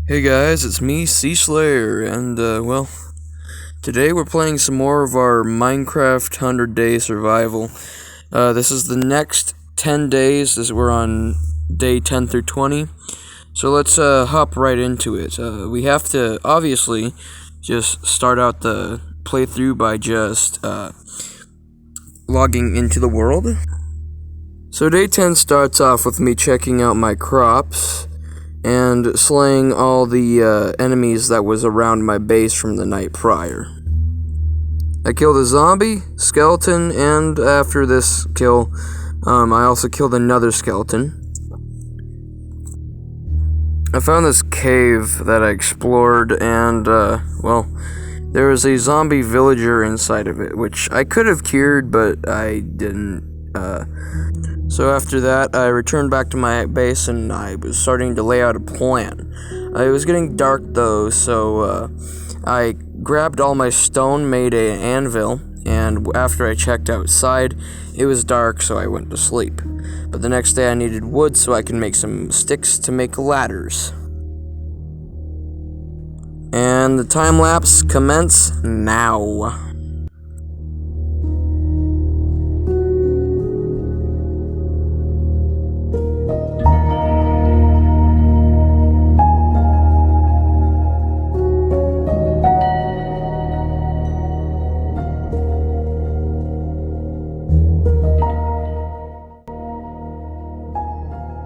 Hey guys, it's me, Sea Slayer, and today we're playing some more of our Minecraft 100-day survival. This is the next 10 days, as we're on day 10 through 20. So let's hop right into it. We have to obviously just start out the playthrough by just logging into the world. So day 10 starts off with me checking out my crops and slaying all the enemies that was around my base from the night prior. I killed a zombie, skeleton, and after this kill, I also killed another skeleton. I found this cave that I explored, and, there was a zombie villager inside of it, which I could have cured, but I didn't. So after that, I returned back to my base, and I was starting to lay out a plan. It was getting dark, though, so I grabbed all my stone, made an anvil, and after I checked outside, it was dark, so I went to sleep. But the next day I needed wood so I could make some sticks to make ladders. And the time lapse commence now.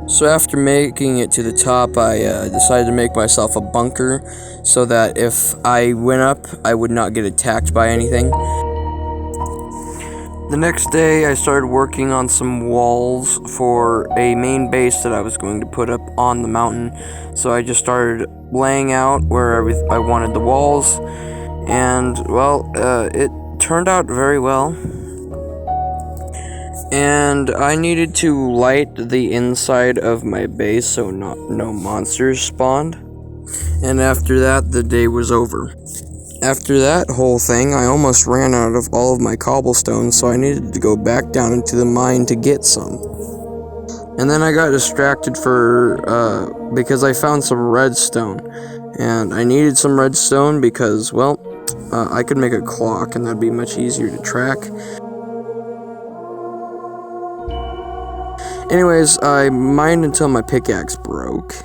So after making it to the top, I decided to make myself a bunker so that if I went up, I would not get attacked by anything. The next day, I started working on some walls for a main base that I was going to put up on the mountain. So I just started laying out where I wanted the walls, and well, it turned out very well. And I needed to light the inside of my base so no monsters spawned. And after that, the day was over. After that whole thing, I almost ran out of all of my cobblestone, so I needed to go back down into the mine to get some. And then I got distracted because I found some redstone. And I needed some redstone because, I could make a clock and that'd be much easier to track. Anyways, I mined until my pickaxe broke.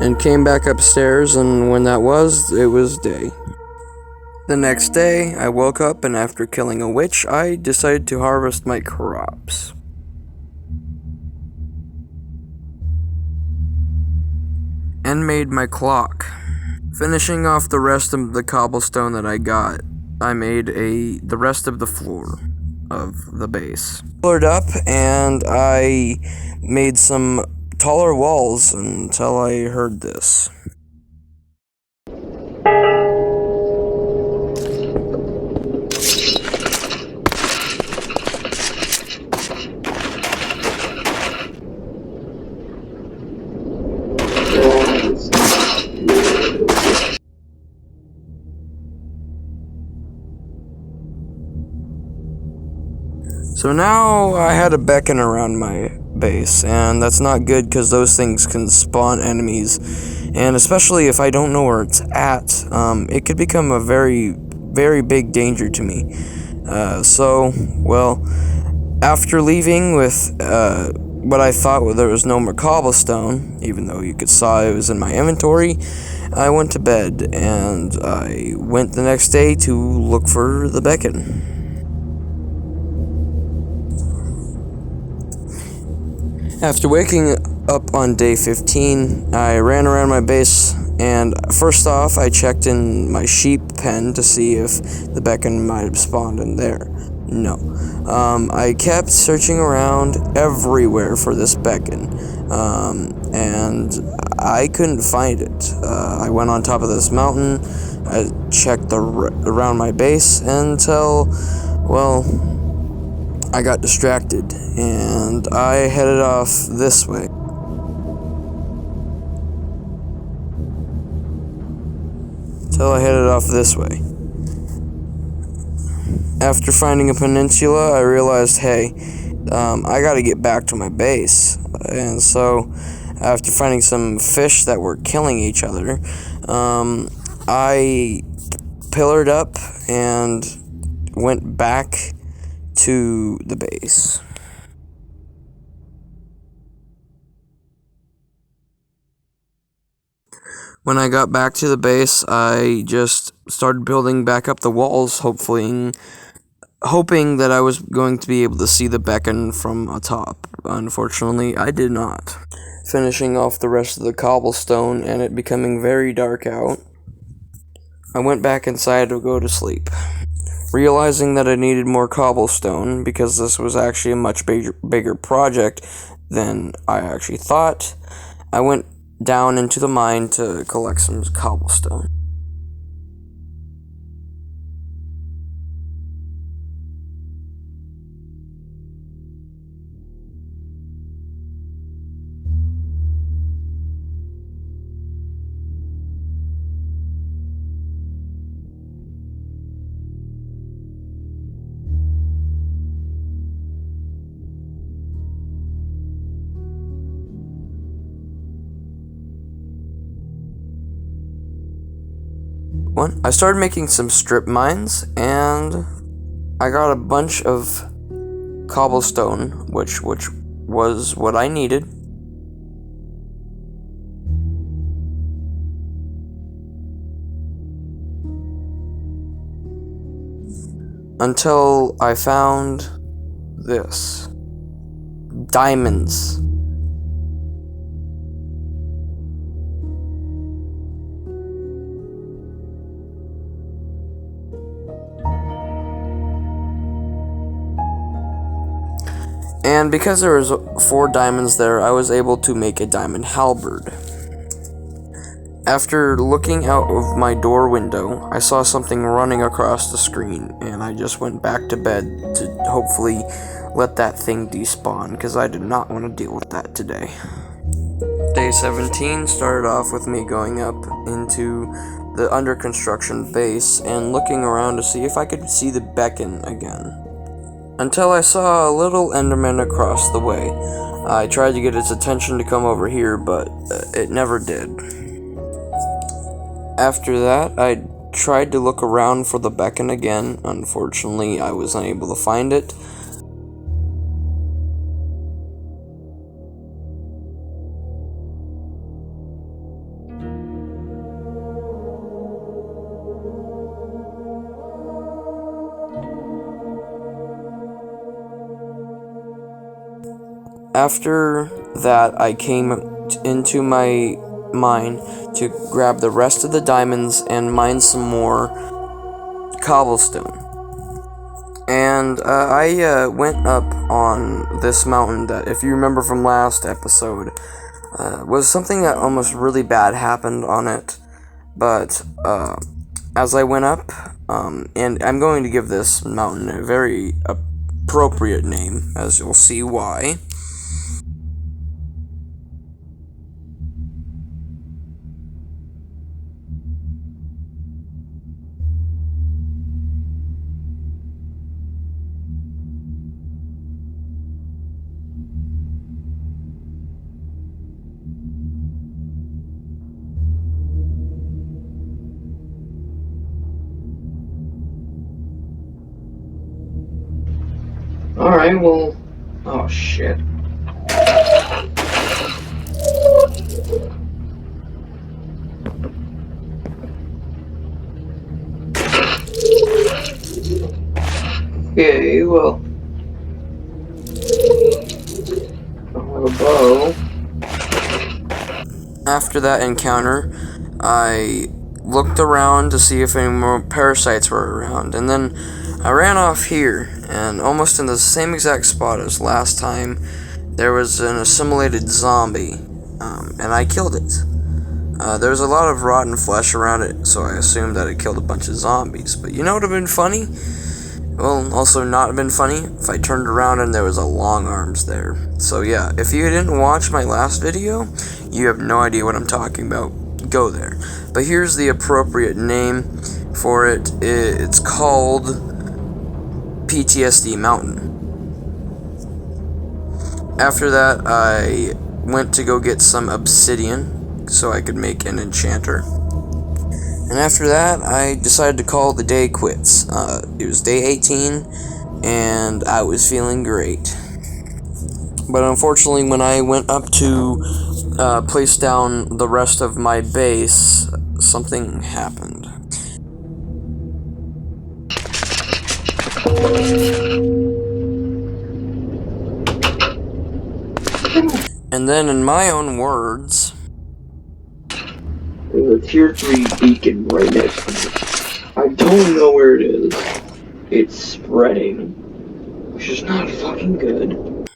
And came back upstairs, and when that was, it was day. The next day, I woke up, and after killing a witch, I decided to harvest my crops. And made my clock. Finishing off the rest of the cobblestone that I got, I made the rest of the floor of the base. Colored up, and I made some taller walls until I heard this. So now I had a beacon around my base, and that's not good because those things can spawn enemies, and especially if I don't know where it's at, it could become a very, very big danger to me. After leaving with what I thought there was no more cobblestone, even though you saw it was in my inventory, I went to bed, and I went the next day to look for the beacon. After waking up on day 15, I ran around my base, and first off, I checked in my sheep pen to see if the beacon might have spawned in there. No. I kept searching around everywhere for this beacon, and I couldn't find it. I went on top of this mountain, I checked around my base until, I got distracted, and I headed off this way. After finding a peninsula, I realized, hey, I gotta get back to my base. And so after finding some fish that were killing each other, I pillared up and went back to the base. When I got back to the base, I just started building back up the walls, hoping that I was going to be able to see the beacon from atop. Unfortunately, I did not. Finishing off the rest of the cobblestone and it becoming very dark out, I went back inside to go to sleep. Realizing that I needed more cobblestone because this was actually a much bigger project than I actually thought, I went down into the mine to collect some cobblestone. I started making some strip mines, and I got a bunch of cobblestone, which was what I needed. Until I found this. Diamonds. And because there was 4 diamonds there, I was able to make a diamond halberd. After looking out of my door window, I saw something running across the screen, and I just went back to bed to hopefully let that thing despawn, because I did not want to deal with that today. Day 17 started off with me going up into the under construction base and looking around to see if I could see the beacon again. Until I saw a little Enderman across the way. I tried to get its attention to come over here, but it never did. After that, I tried to look around for the beacon again. Unfortunately, I was unable to find it. After that, I came into my mine to grab the rest of the diamonds and mine some more cobblestone. And I went up on this mountain that, if you remember from last episode, was something that almost really bad happened on it. But as I went up, and I'm going to give this mountain a very appropriate name, as you'll see why. Alright, well... Oh, shit. Okay, well... I don't have a bow. After that encounter, I looked around to see if any more parasites were around, and then I ran off here, and almost in the same exact spot as last time, there was an assimilated zombie, and I killed it. There was a lot of rotten flesh around it, so I assumed that it killed a bunch of zombies. But you know what would have been funny? Well, also not have been funny if I turned around and there was a long arms there. So yeah, if you didn't watch my last video, you have no idea what I'm talking about. Go there. But here's the appropriate name for it. It's called PTSD Mountain. After that, I went to go get some obsidian so I could make an enchanter. And after that, I decided to call the day quits. It was day 18, and I was feeling great. But unfortunately, when I went up to place down the rest of my base, something happened. And then, in my own words, there's a tier 3 beacon right next to me. I don't know where it is. It's spreading, which is not fucking good.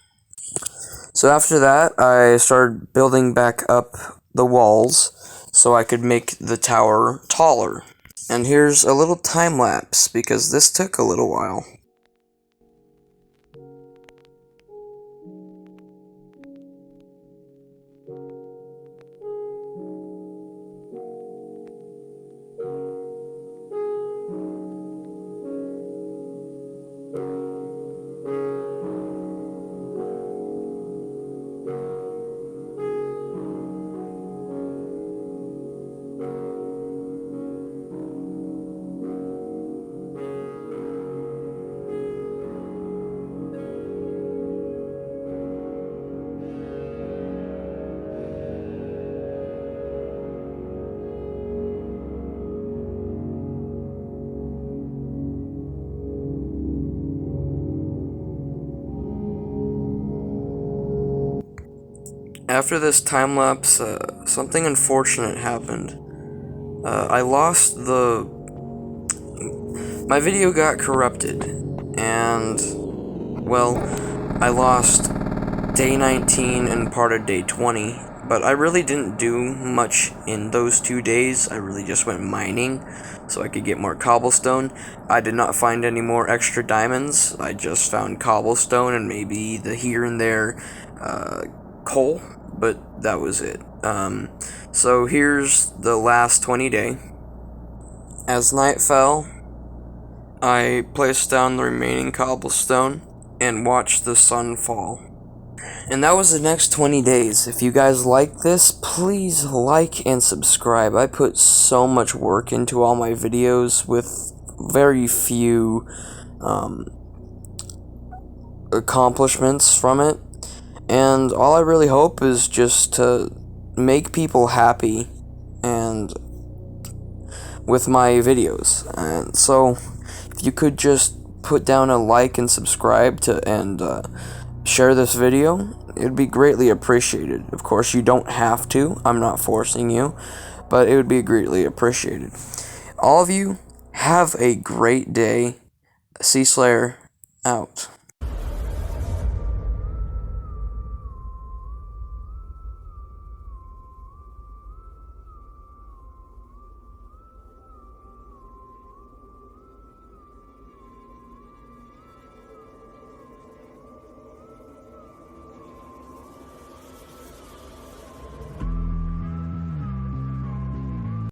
So after that, I started building back up the walls so I could make the tower taller. And here's a little time lapse because this took a little while. After this time lapse, something unfortunate happened. I lost the... My video got corrupted, and, well, I lost day 19 and part of day 20, but I really didn't do much in those 2 days. I really just went mining so I could get more cobblestone. I did not find any more extra diamonds. I just found cobblestone and maybe the here and there coal, but that was it. So here's the last 20 day. As night fell, I placed down the remaining cobblestone and watched the sun fall. And that was the next 20 days. If you guys like this, please like and subscribe. I put so much work into all my videos with very few accomplishments from it. And all I really hope is just to make people happy and with my videos. And so if you could just put down a like and subscribe and share this video, it would be greatly appreciated. Of course, you don't have to. I'm not forcing you, but it would be greatly appreciated. All of you, have a great day. Sea Slayer, out.